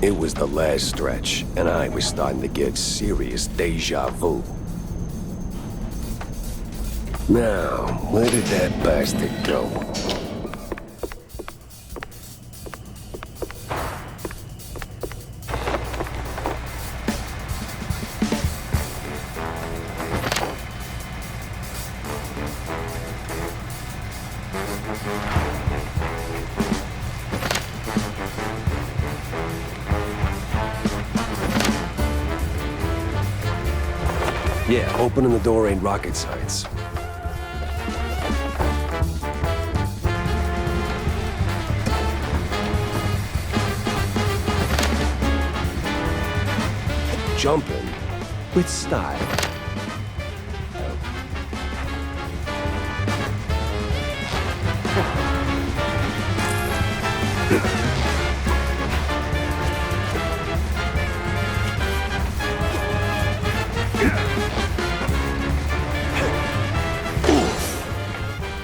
It was the last stretch, and I was starting to get serious deja vu. Now, where did that bastard go? Yeah, opening the door ain't rocket science. Jumping with style.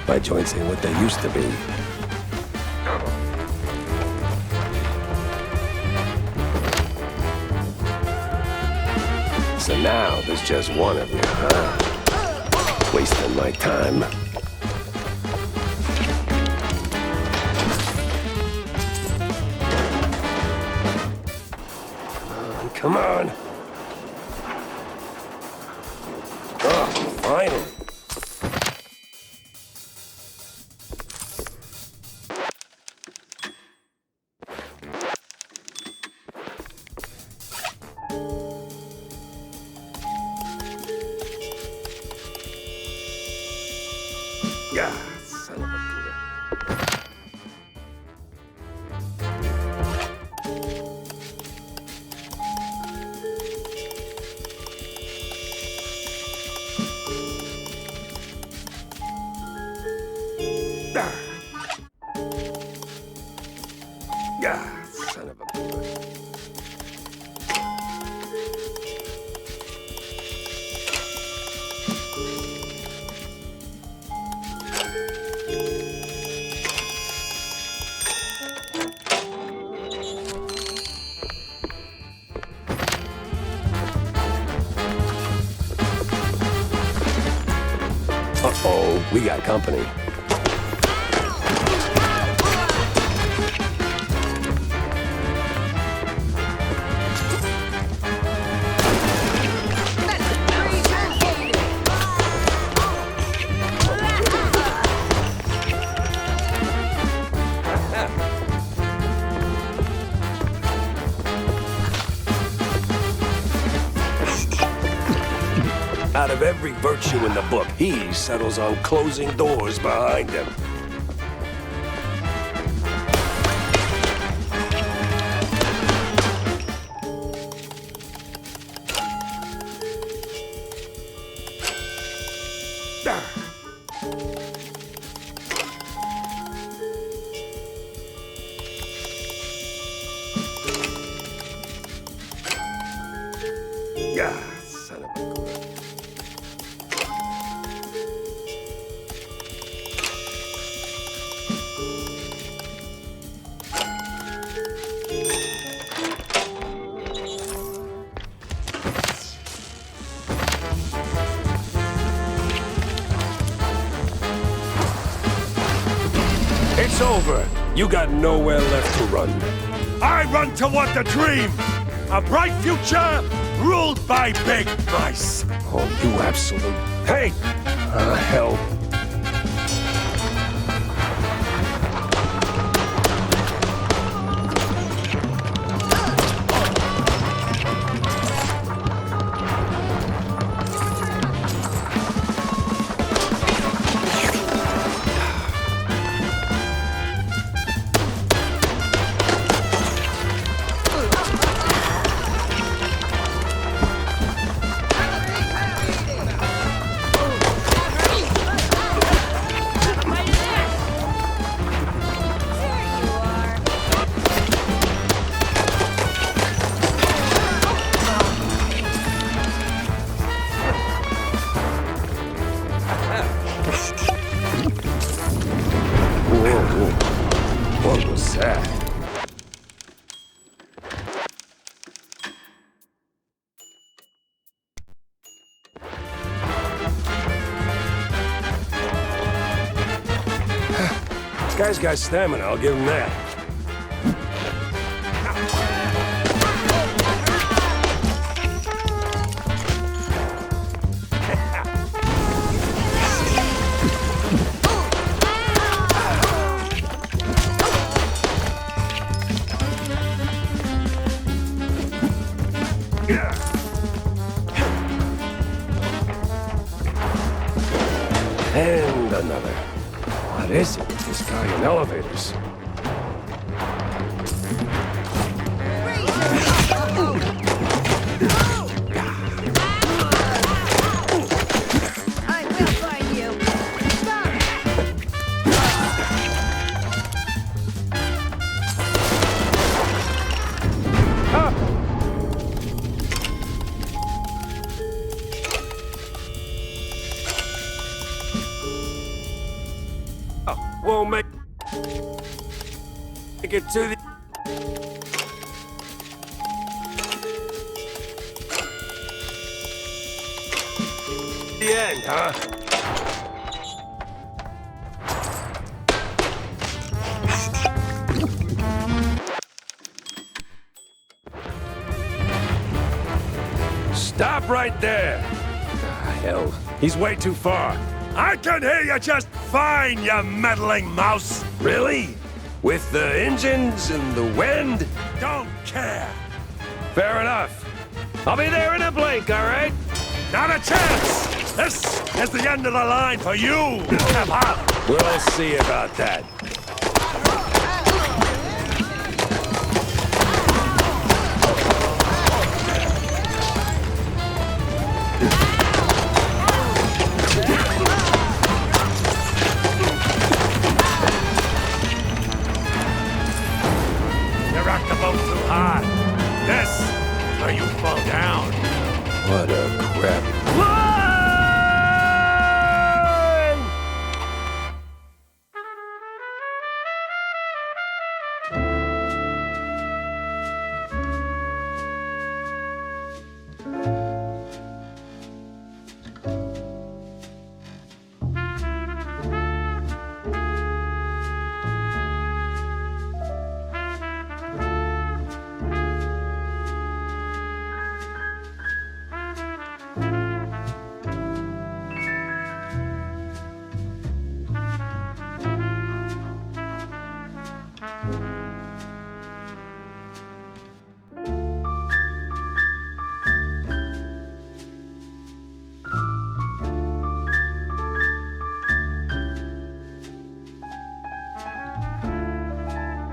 My joints ain't what they used to be. So now there's just one of you, huh? Wasting my time. Come on. Oh, finally. God, son of a Buddha. God, son of a Buddha. Uh-oh, we got company. Out of every virtue in the book, he settles on closing doors behind him. God, son of a... It's over. You got nowhere left to run. I run toward the dream! A bright future ruled by big mice! Oh, you absolute... Hey! Hell. Guy's got stamina, I'll give him that. And another. What is it with this guy in elevators? I will find you. Won't make it to the end, huh? Stop right there! Hell, he's way too far. I can hear you just fine, you meddling mouse. Really? With the engines and the wind? Don't care. Fair enough. I'll be there in a blink, all right? Not a chance. This is the end of the line for you, Papa. We'll see about that. You rocked the boat too hard. This is where you fall down. What a crap.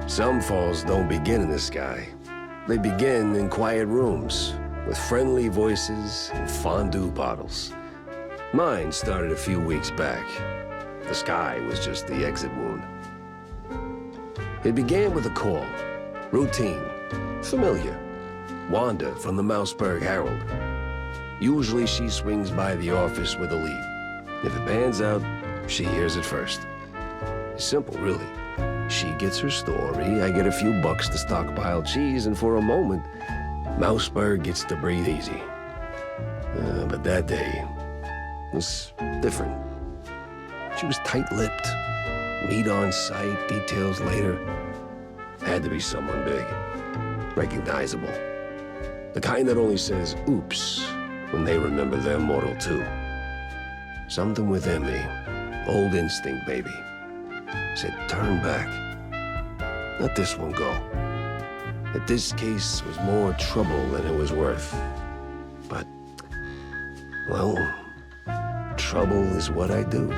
Some falls don't begin in the sky. They begin in quiet rooms, with friendly voices and fondue bottles. Mine started a few weeks back. The sky was just the exit wound. It began with a call. Routine. Familiar. Wanda from the Mouseburg Herald. Usually she swings by the office with a lead. If it pans out, she hears it first. It's simple, really. She gets her story, I get a few bucks to stockpile cheese, and for a moment, Mouseburg gets to breathe easy. But that day was different. She was tight-lipped. Meat on sight, details later. Had to be someone big. Recognizable. The kind that only says, oops, when they remember their mortal too. Something within me, old instinct, baby, said turn back. Let this one go. That this case was more trouble than it was worth. But, well, trouble is what I do.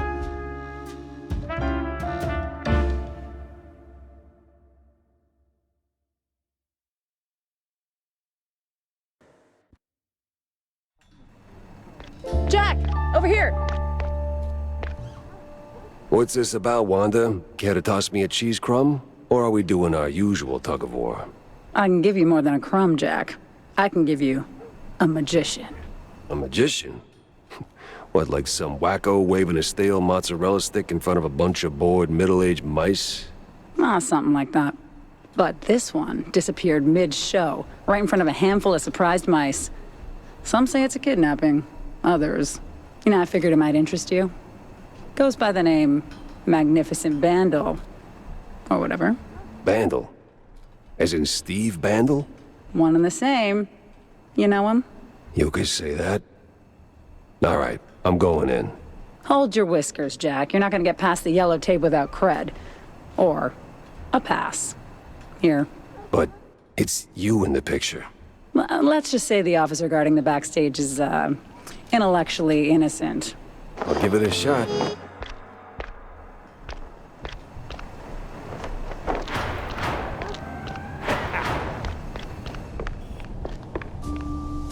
Jack, over here. What's this about, Wanda? Care to toss me a cheese crumb? Or are we doing our usual tug-of-war? I can give you more than a crumb, Jack. I can give you a magician. A magician? What, like some wacko waving a stale mozzarella stick in front of a bunch of bored middle-aged mice? Ah, something like that. But this one disappeared mid-show, right in front of a handful of surprised mice. Some say it's a kidnapping. Others, I figured it might interest you. Goes by the name Magnificent Vandal. Or whatever. Bandel? As in Steve Bandel? One and the same. You know him? You could say that. All right, I'm going in. Hold your whiskers, Jack. You're not gonna get past the yellow tape without cred. Or a pass. Here. But it's you in the picture. Let's just say the officer guarding the backstage is, intellectually innocent. I'll give it a shot.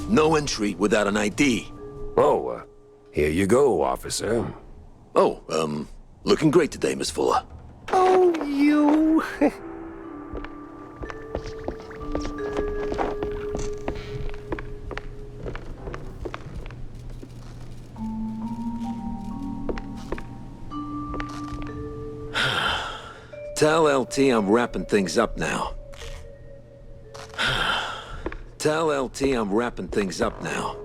No entry without an ID. Oh, here you go, officer. Oh, looking great today, Miss Fuller. Oh, you... Tell LT I'm wrapping things up now. Tell LT I'm wrapping things up now.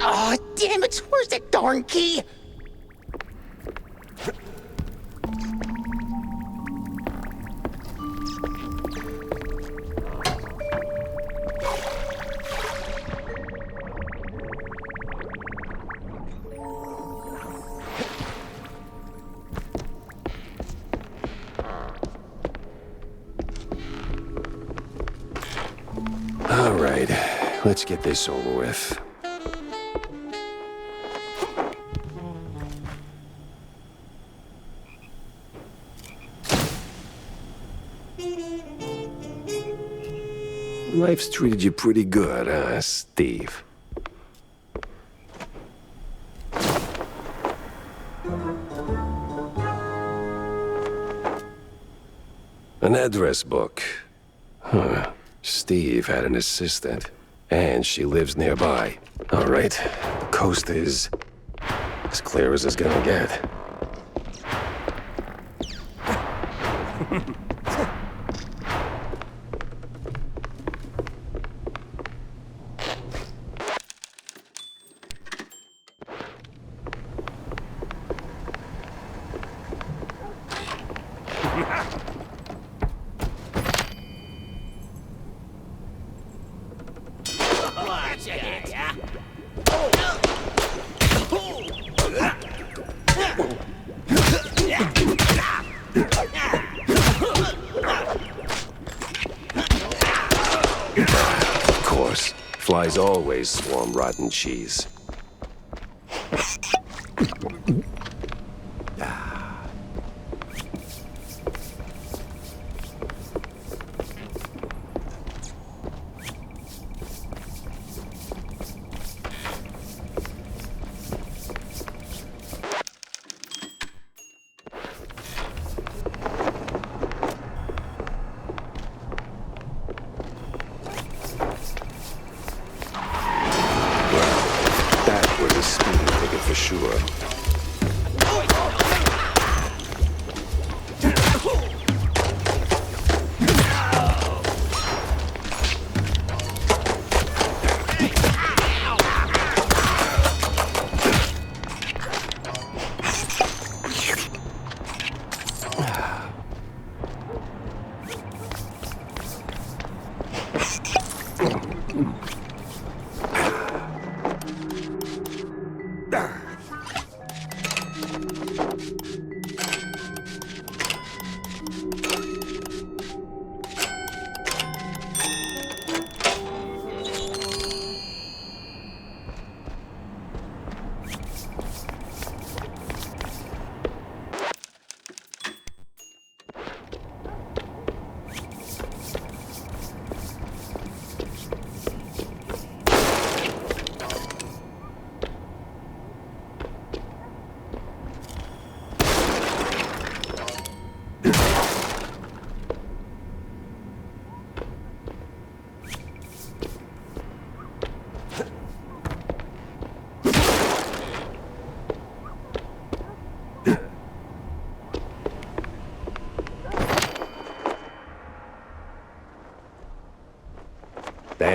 Oh, damn it! Where's that darn key? All right, let's get this over with. Life's treated you pretty good, huh, Steve? An address book. Huh. Steve had an assistant, and she lives nearby. All right, the coast is as clear as it's gonna get. Of course, flies always swarm rotten cheese.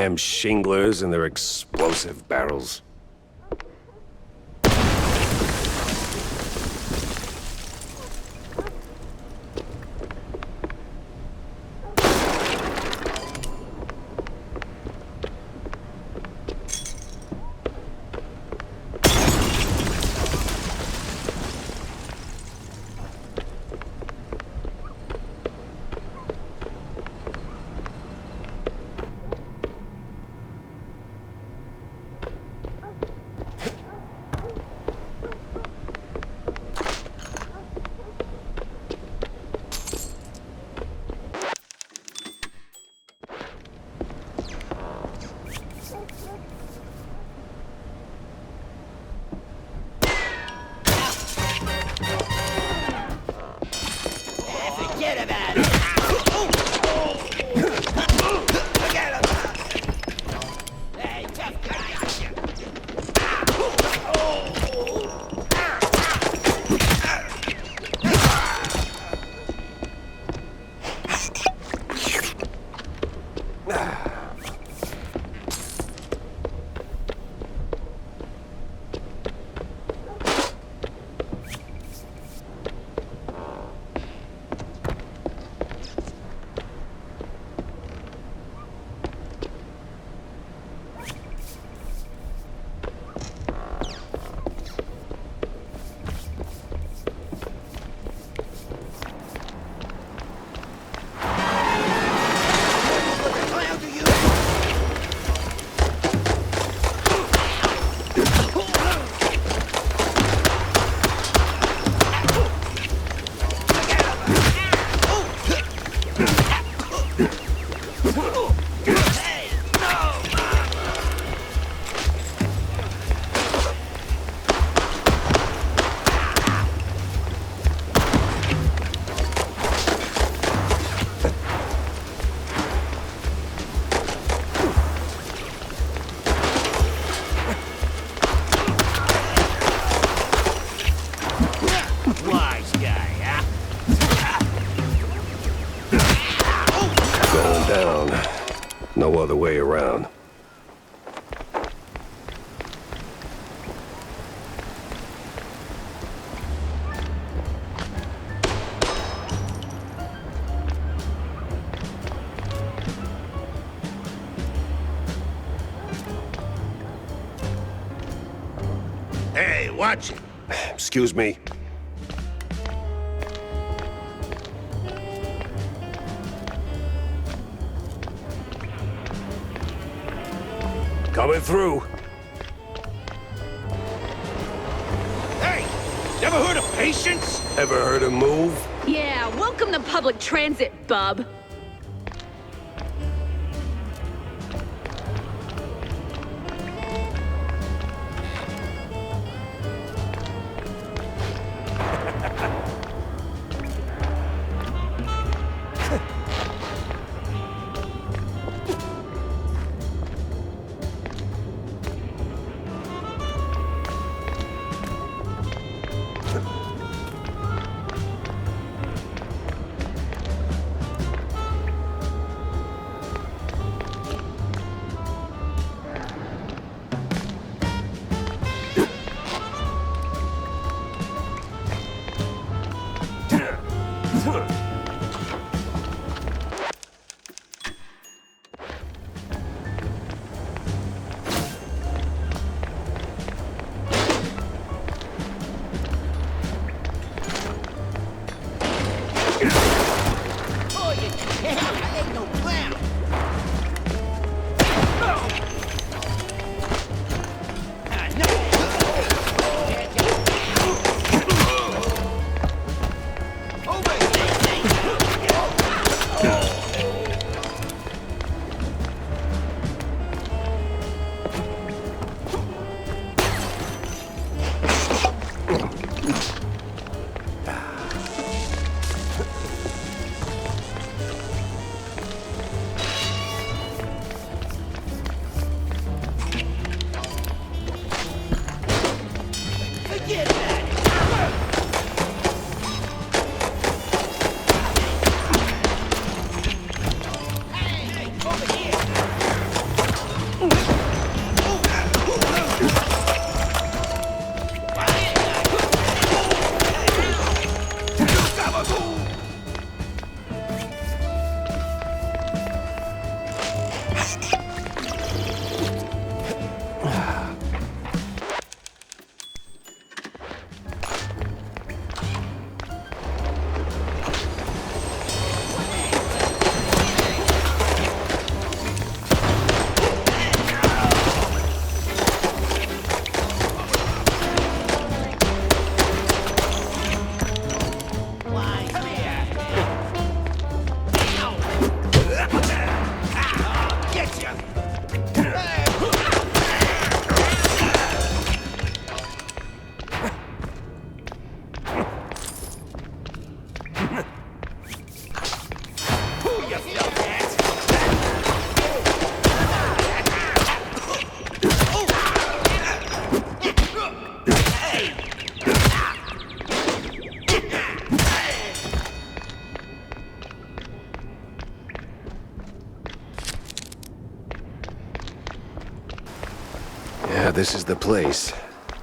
damn shinglers and their explosive barrels. Forget about it. Forget about it. Hey, tough guy. Wise guy, huh? Going down. No other way around. Hey, watch it. Excuse me. Coming through. Hey, never heard of patience? Ever heard of move? Yeah, welcome to public transit, bub. Oh, you can't. I ain't no clown. Ah, no. Over. this is the place.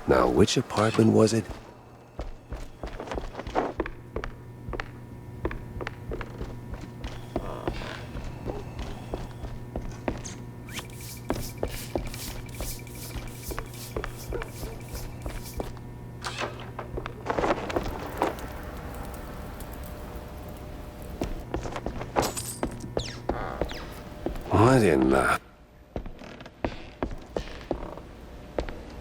Now, which apartment was it? What in the...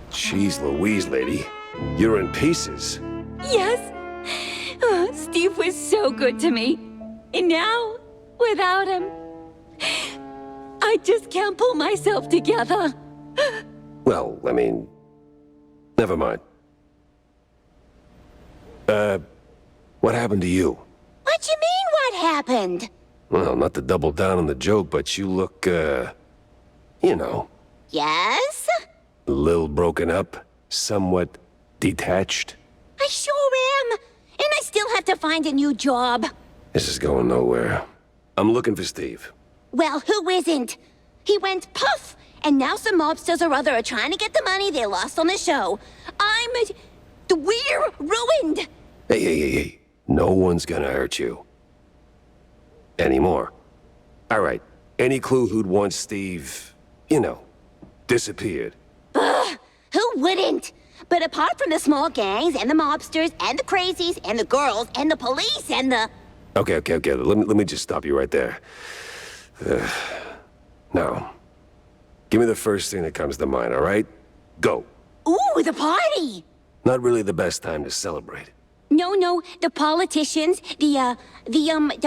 Jeez Louise, lady. You're in pieces. Yes. Oh, Steve was so good to me. And now, without him, I just can't pull myself together. Well, I mean... Never mind. What happened to you? What you mean, what happened? Well, not to double down on the joke, but you look, you know, Yes? a little broken up, somewhat detached. I sure am. And I still have to find a new job. This is going nowhere. I'm looking for Steve. Well, who isn't? He went puff, and now some mobsters or other are trying to get the money they lost on the show. We're ruined. Hey. No one's gonna hurt you. Anymore. All right. Any clue who'd want Steve, you know, disappeared? Who wouldn't? But apart from the small gangs and the mobsters and the crazies and the girls and the police and the... Okay. Let me just stop you right there. Now, give me the first thing that comes to mind, all right? Go. Ooh, the party! Not really the best time to celebrate. No, the politicians, the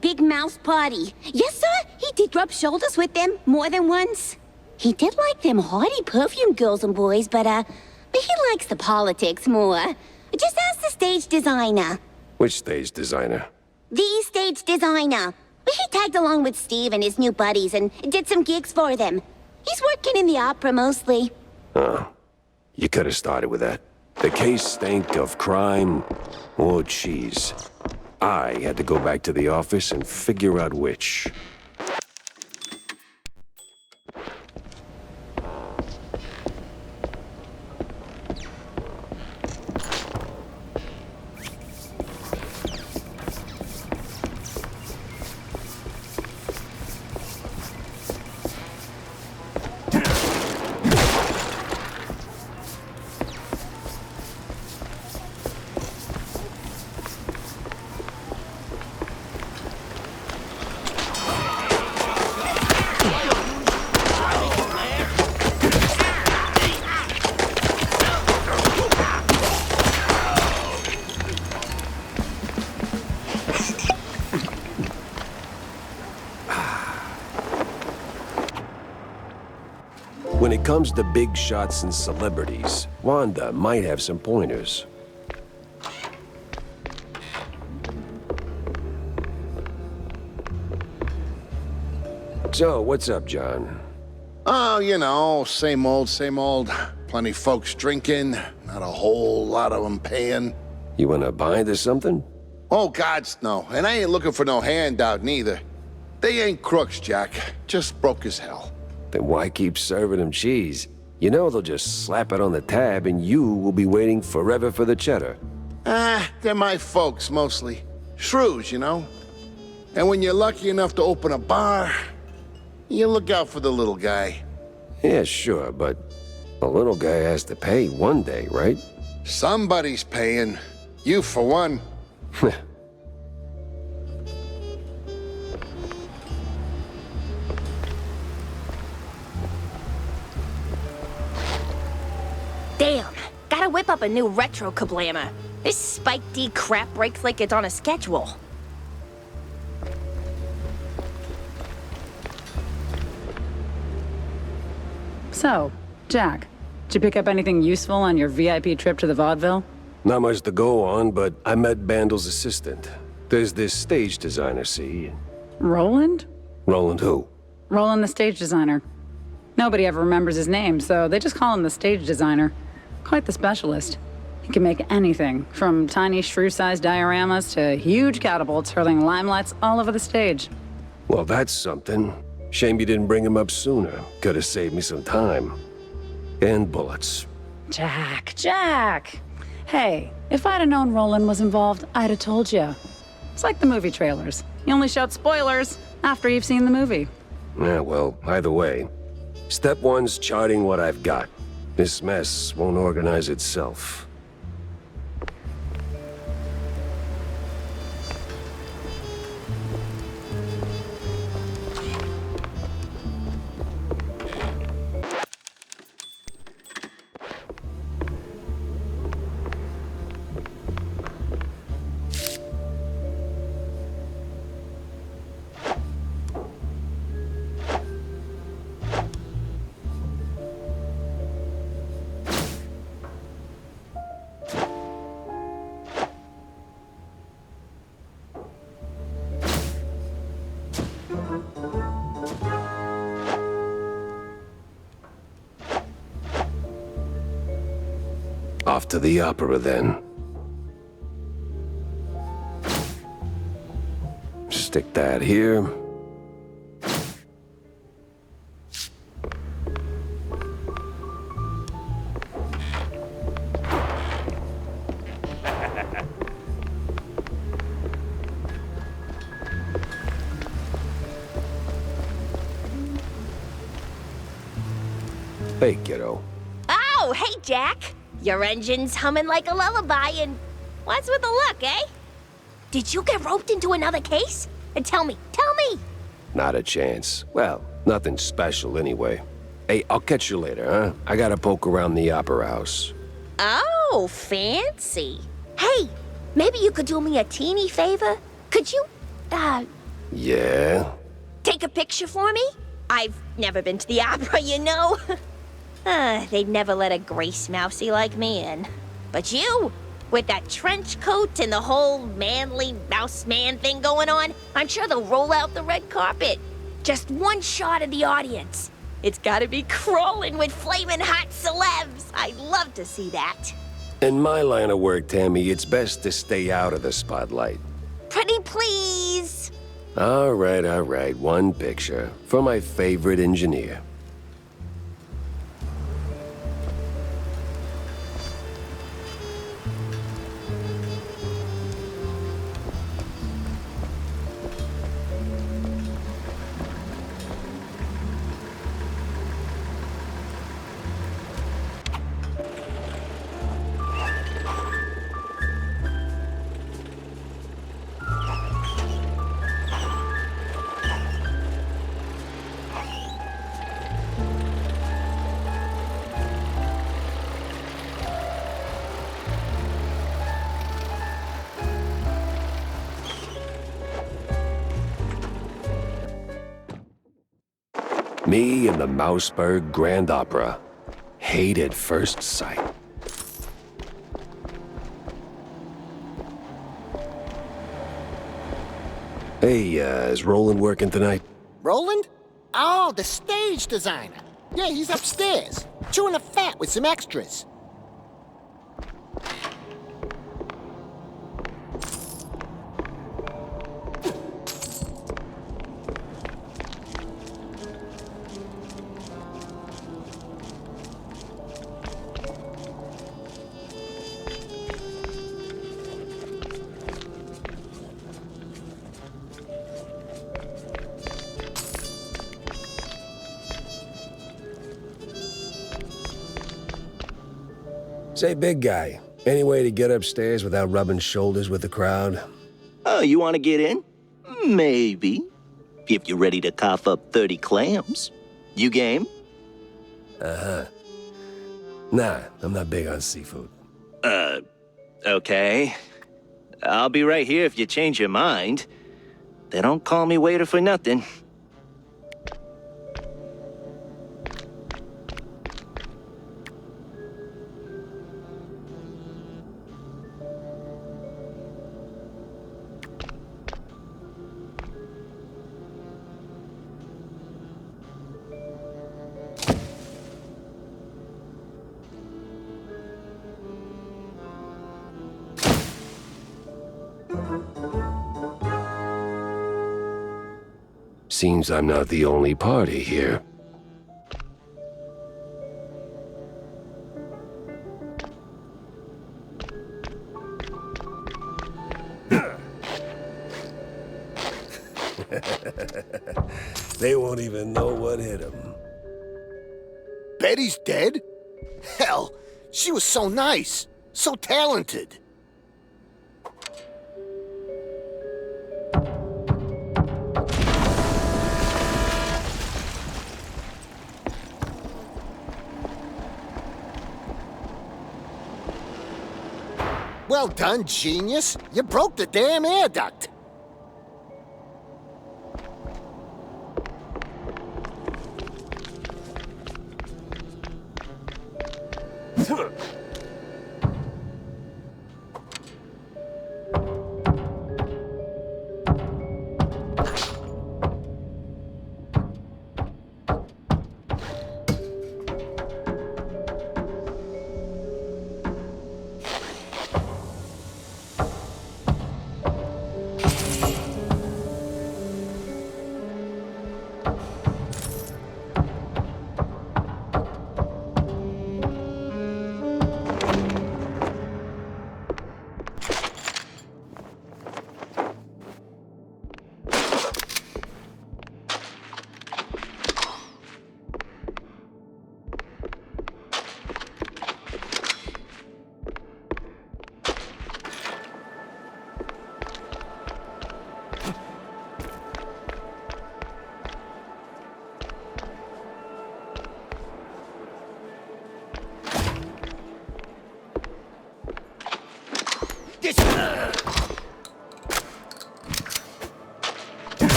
big mouse party. Yes, sir, he did rub shoulders with them more than once. He did like them haughty perfume girls and boys, but he likes the politics more. Just ask the stage designer. Which stage designer? The stage designer. He tagged along with Steve and his new buddies and did some gigs for them. He's working in the opera mostly. Oh, you could have started with that. The case stank of crime or cheese. I had to go back to the office and figure out which. When it comes to big shots and celebrities, Wanda might have some pointers. So, what's up, John? Oh, you know, same old, same old. Plenty folks drinking, not a whole lot of them paying. You in a bind or something? Oh, gods, no. And I ain't looking for no handout, neither. They ain't crooks, Jack. Just broke as hell. Then why keep serving them cheese? You know they'll just slap it on the tab and you will be waiting forever for the cheddar. They're my folks, mostly. Shrews, you know? And when you're lucky enough to open a bar, you look out for the little guy. Yeah, sure, but the little guy has to pay one day, right? Somebody's paying. You, for one. Damn, gotta whip up a new retro kablammer. This Spike D crap breaks like it's on a schedule. So, Jack, did you pick up anything useful on your VIP trip to the vaudeville? Not much to go on, but I met Bandel's assistant. There's this stage designer, see? Roland? Roland who? Roland, the stage designer. Nobody ever remembers his name, so they just call him the stage designer. Quite the specialist. He can make anything, from tiny shrew-sized dioramas to huge catapults hurling limelights all over the stage. Well, that's something. Shame you didn't bring him up sooner. Could have saved me some time. And bullets. Jack. Hey, if I'd have known Roland was involved, I'd have told you. It's like the movie trailers. You only shout spoilers after you've seen the movie. Yeah, well, either way. Step one's charting what I've got. This mess won't organize itself. Off to the opera, then. Stick that here. Hey, kiddo. Oh, hey, Jack. Your engine's humming like a lullaby, and what's with the look, eh? Did you get roped into another case? And tell me. Not a chance. Well, nothing special anyway. Hey, I'll catch you later, huh? I gotta poke around the opera house. Oh, fancy. Hey, maybe you could do me a teeny favor? Could you, Yeah? take a picture for me? I've never been to the opera, you know. They'd never let a grace mousey like me in. But you, with that trench coat and the whole manly mouse man thing going on, I'm sure they'll roll out the red carpet. Just one shot of the audience. It's gotta be crawling with flaming hot celebs. I'd love to see that. In my line of work, Tammy, it's best to stay out of the spotlight. Pretty please. All right. One picture for my favorite engineer. Me and the Mouseburg Grand Opera. Hate at first sight. Hey, is Roland working tonight? Roland? Oh, the stage designer. Yeah, he's upstairs, chewing the fat with some extras. Say, big guy, any way to get upstairs without rubbing shoulders with the crowd? Oh, you want to get in? Maybe. If you're ready to cough up 30 clams. You game? Uh-huh. Nah, I'm not big on seafood. Okay. I'll be right here if you change your mind. They don't call me waiter for nothing. Seems I'm not the only party here. They won't even know what hit them. Betty's dead? Hell, she was so nice, so talented. Well done, genius. You broke the damn air duct.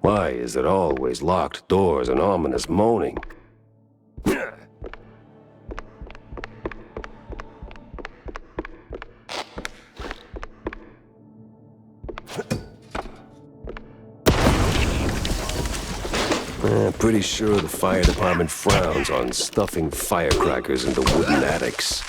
Why is it always locked doors and ominous moaning? Pretty sure the fire department frowns on stuffing firecrackers into wooden attics.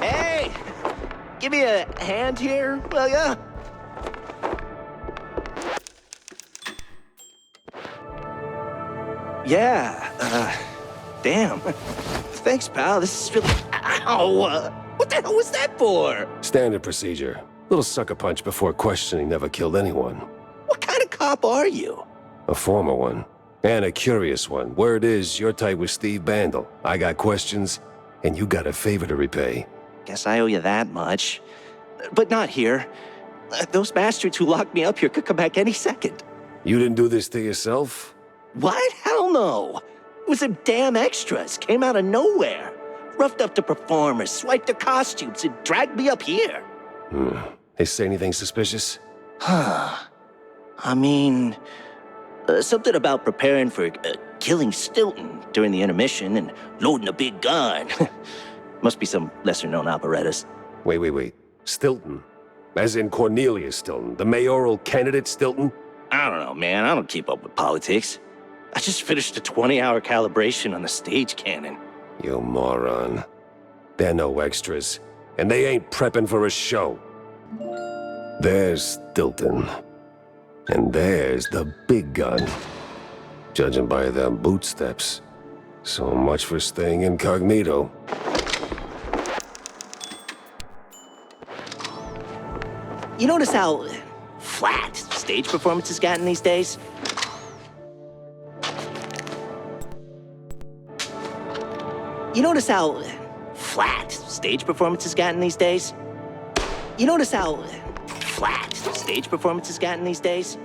Hey! Give me a hand here, will ya? Yeah, damn. Thanks, pal. This is really... Ow! What the hell was that for? Standard procedure. Little sucker punch before questioning never killed anyone. What kind of cop are you? A former one. And a curious one. Word is, you're tight with Steve Bandel. I got questions, and you got a favor to repay. Guess I owe you that much. But not here. Those bastards who locked me up here could come back any second. You didn't do this to yourself? What? Hell no. It was them damn extras. Came out of nowhere. Roughed up the performers, swiped their costumes, and dragged me up here. They say anything suspicious? I mean, something about preparing for killing Stilton during the intermission and loading a big gun. Must be some lesser-known operettas. Wait. Stilton? As in Cornelius Stilton, the mayoral candidate Stilton? I don't know, man. I don't keep up with politics. I just finished a 20-hour calibration on the stage cannon. You moron. They're no extras, and they ain't prepping for a show. There's Stilton. And there's the big gun. Judging by them boot steps. So much for staying incognito. You notice how flat stage performances gotten these days? You notice how flat stage performances gotten these days? You notice how flat stage performances gotten these days?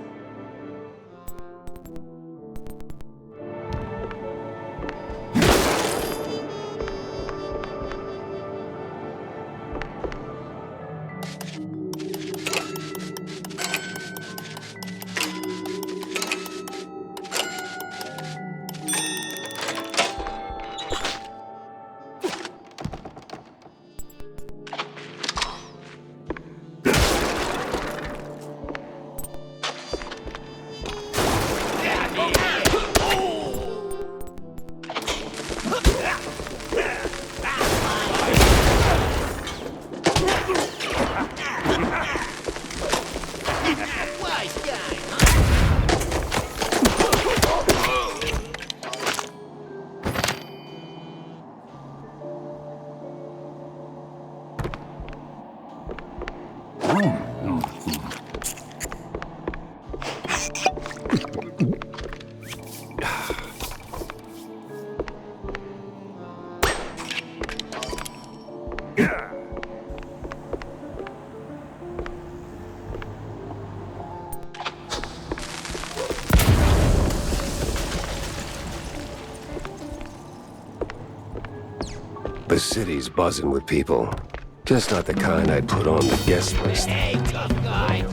The city's buzzing with people. Just not the kind I'd put on the guest list. Hey, tough guy.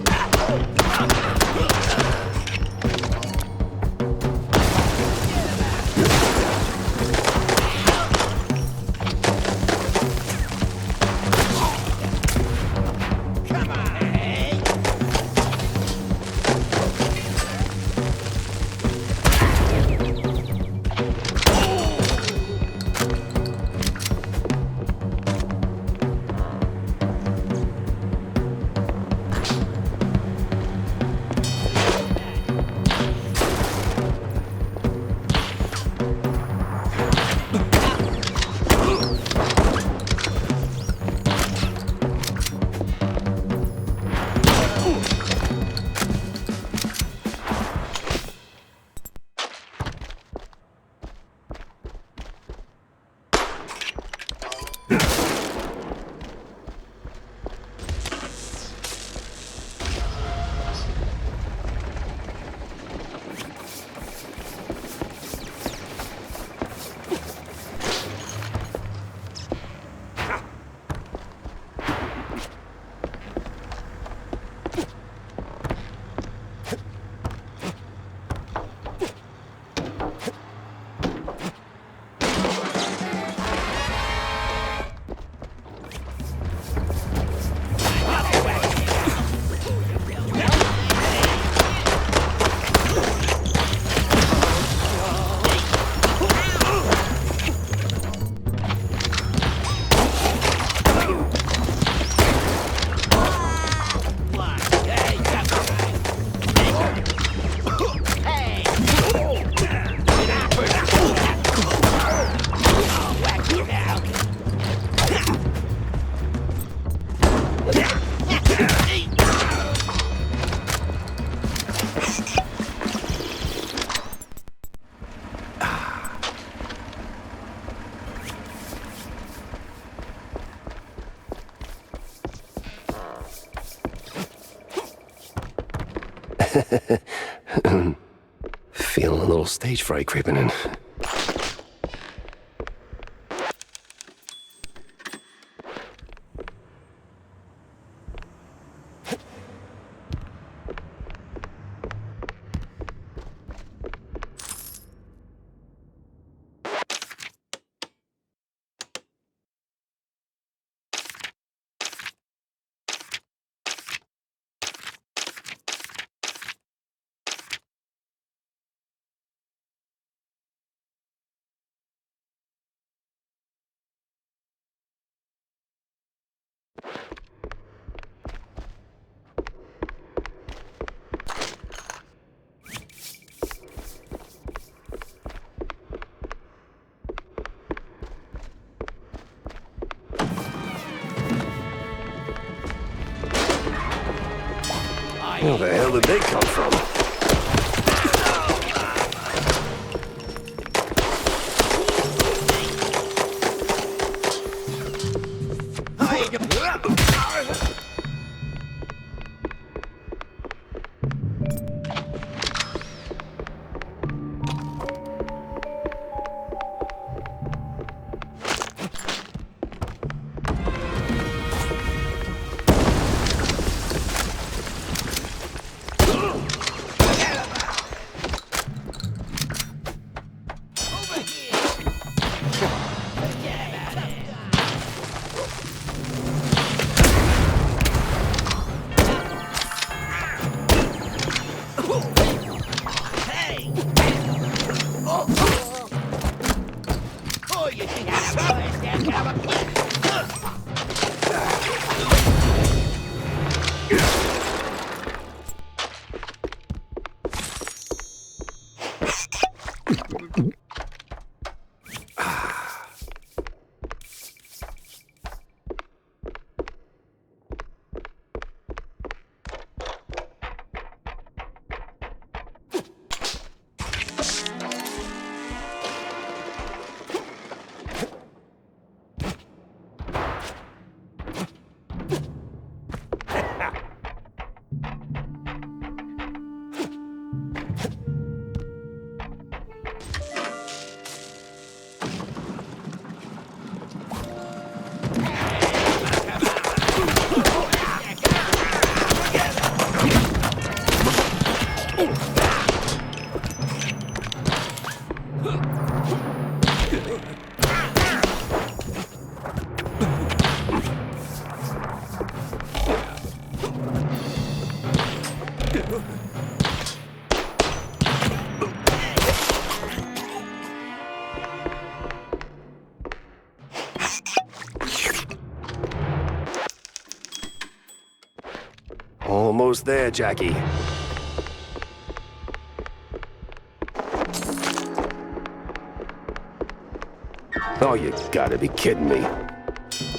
Feeling a little stage fright creeping in. Where the hell did they come from? there, Jackie. Oh, you gotta be kidding me.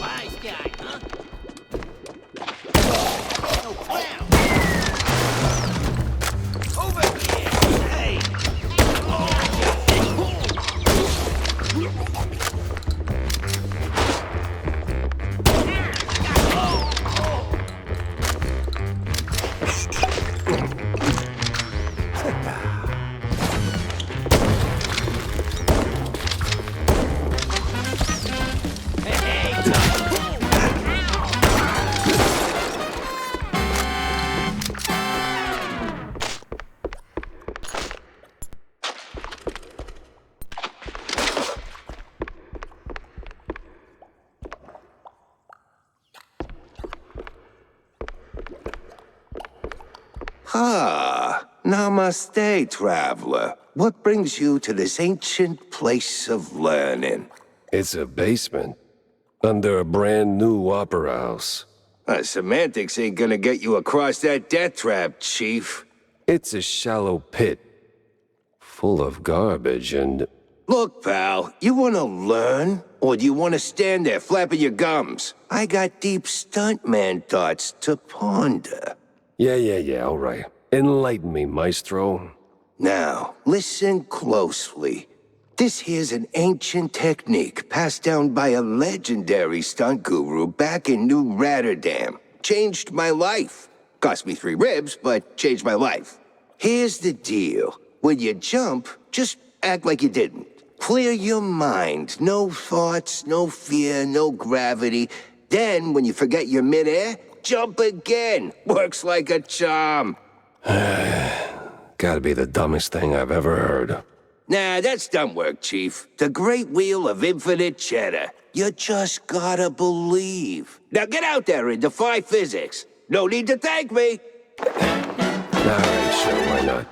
Wise guy, huh? No clown. Over here. Hey. Ah, namaste, traveler. What brings you to this ancient place of learning? It's a basement. Under a brand new opera house. Semantics ain't gonna get you across that death trap, Chief. It's a shallow pit. Full of garbage and... Look, pal, you wanna learn? Or do you wanna stand there flapping your gums? I got deep stuntman thoughts to ponder. Yeah, all right. Enlighten me, maestro. Now, listen closely. This here's an ancient technique passed down by a legendary stunt guru back in New Rotterdam. Changed my life. Cost me 3 ribs, but changed my life. Here's the deal. When you jump, just act like you didn't. Clear your mind. No thoughts, no fear, no gravity. Then, when you forget you're midair, jump again. Works like a charm. Gotta be the dumbest thing I've ever heard. Nah, that's dumb work, Chief. The great wheel of infinite cheddar. You just gotta believe. Now get out there and defy physics. No need to thank me. Alright, sure, why not?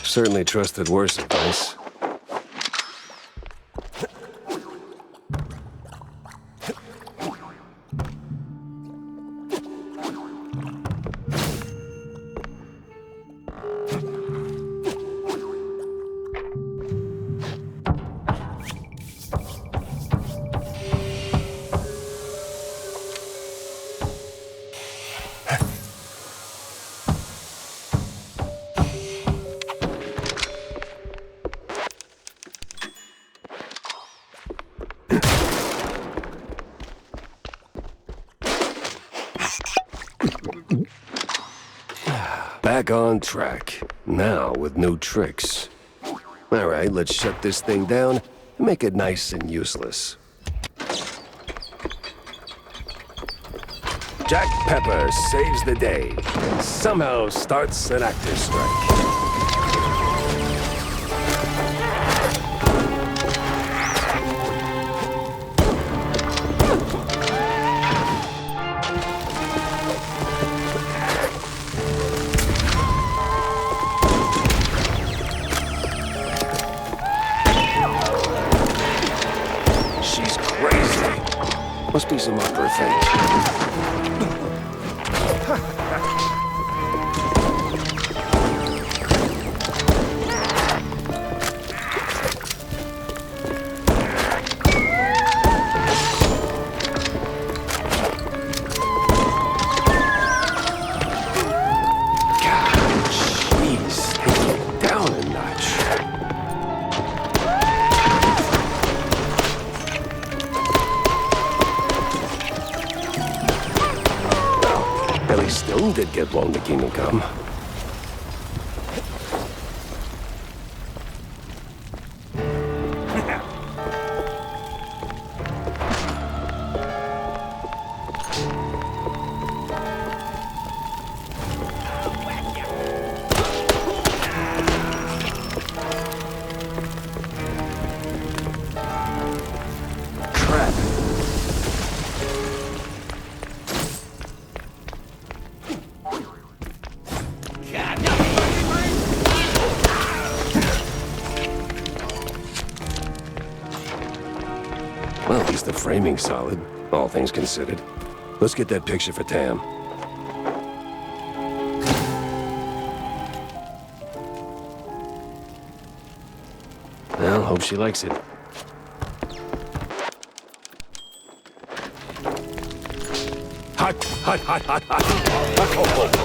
Certainly trusted worse advice. Back on track. Now with new tricks. Alright, let's shut this thing down and make it nice and useless. Jack Pepper saves the day and somehow starts an actor's strike. Must be some opera thing. Jeez, take it down a notch. Still did get blown to Kingdom Come. Well, at least the framing's solid, all things considered. Let's get that picture for Tam. Well, hope she likes it. Hot, hot, hot, hot, hot.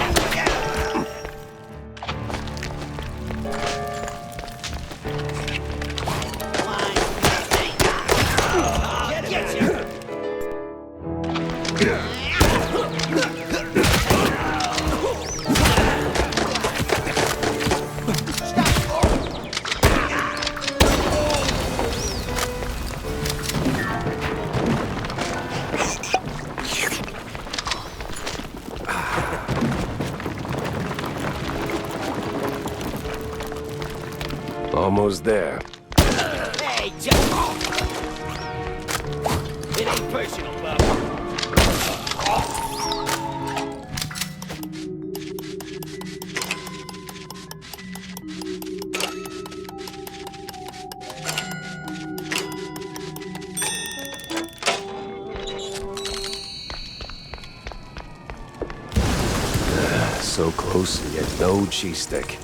Almost there. Hey, Joe! It ain't personal, bub. So close and yet no cheese stick.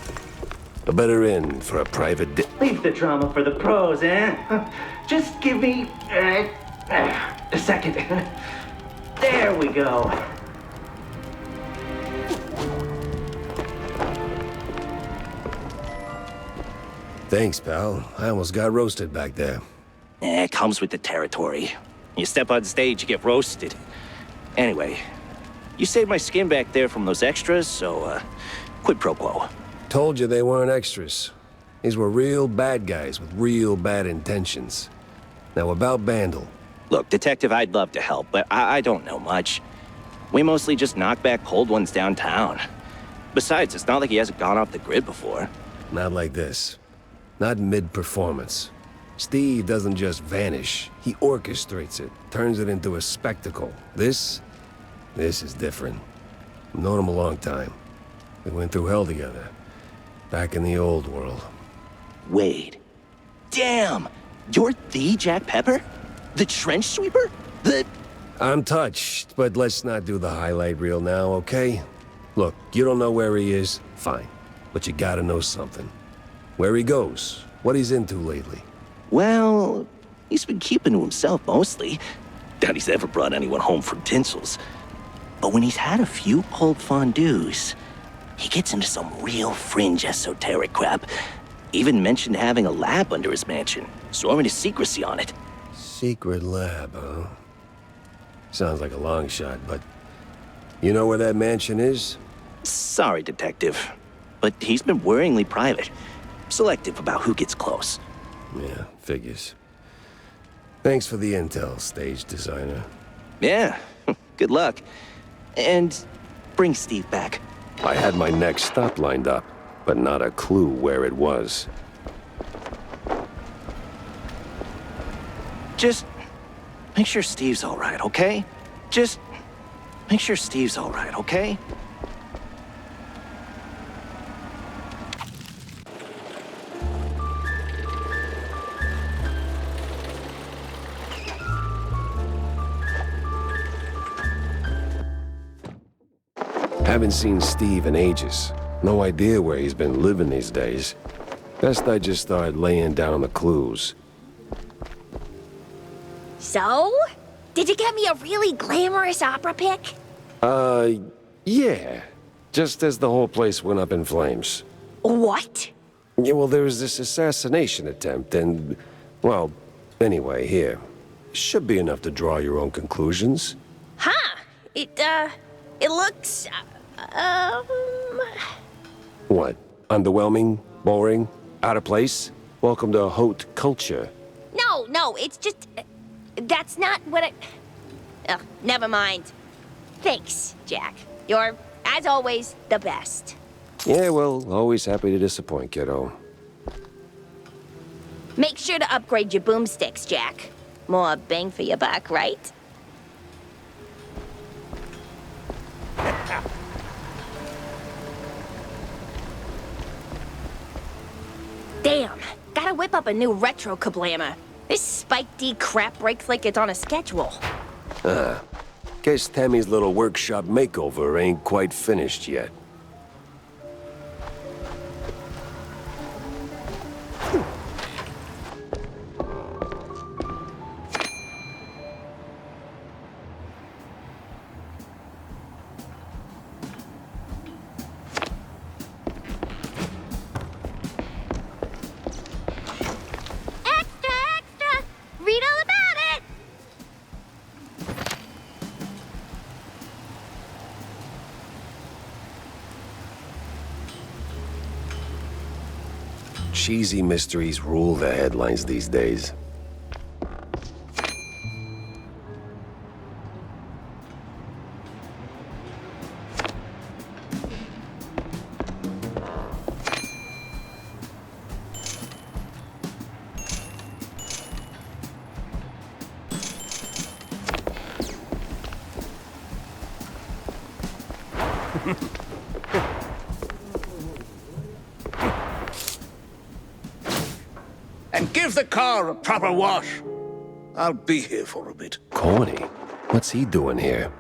A better in for a private Leave the drama for the pros, eh? Just give me a second. There we go. Thanks, pal. I almost got roasted back there. It comes with the territory. You step on stage, you get roasted. Anyway, you saved my skin back there from those extras, so, quid pro quo. Told you they weren't extras. These were real bad guys with real bad intentions. Now about Bandle. Look, Detective, I'd love to help, but I don't know much. We mostly just knock back cold ones downtown. Besides, it's not like he hasn't gone off the grid before. Not like this. Not mid-performance. Steve doesn't just vanish. He orchestrates it, turns it into a spectacle. This is different. I've known him a long time. We went through hell together. Back in the old world. Wade. Damn! You're the Jack Pepper? The trench sweeper? I'm touched, but let's not do the highlight reel now, okay? Look, you don't know where he is? Fine. But you gotta know something. Where he goes, what he's into lately. Well, he's been keeping to himself mostly. Doubt he's ever brought anyone home from Tinsel's. But when he's had a few cold fondues, he gets into some real fringe esoteric crap. Even mentioned having a lab under his mansion, sworn to secrecy on it. Secret lab, huh? Sounds like a long shot, but... You know where that mansion is? Sorry, Detective, but he's been worryingly private. Selective about who gets close. Yeah, figures. Thanks for the intel, stage designer. Yeah, good luck. And bring Steve back. I had my next stop lined up, but not a clue where it was. Just make sure Steve's all right, okay? Just make sure Steve's all right, okay? Haven't seen Steve in ages. No idea where he's been living these days. Best I just start laying down the clues. So? Did you get me a really glamorous opera pic? Yeah. Just as the whole place went up in flames. What? Yeah, well, there was this assassination attempt, and... Well, anyway, here. Should be enough to draw your own conclusions. Huh. It looks, What? Underwhelming? Boring? Out of place? Welcome to haute culture. No, it's just... that's not what I... Ugh, never mind. Thanks, Jack. You're, as always, the best. Yeah, well, always happy to disappoint, kiddo. Make sure to upgrade your boomsticks, Jack. More bang for your buck, right? Damn, gotta whip up a new retro kablammer. This Spike D crap breaks like it's on a schedule. Guess Tammy's little workshop makeover ain't quite finished yet. Cheesy mysteries rule the headlines these days. And give the car a proper wash. I'll be here for a bit. Corny? What's he doing here?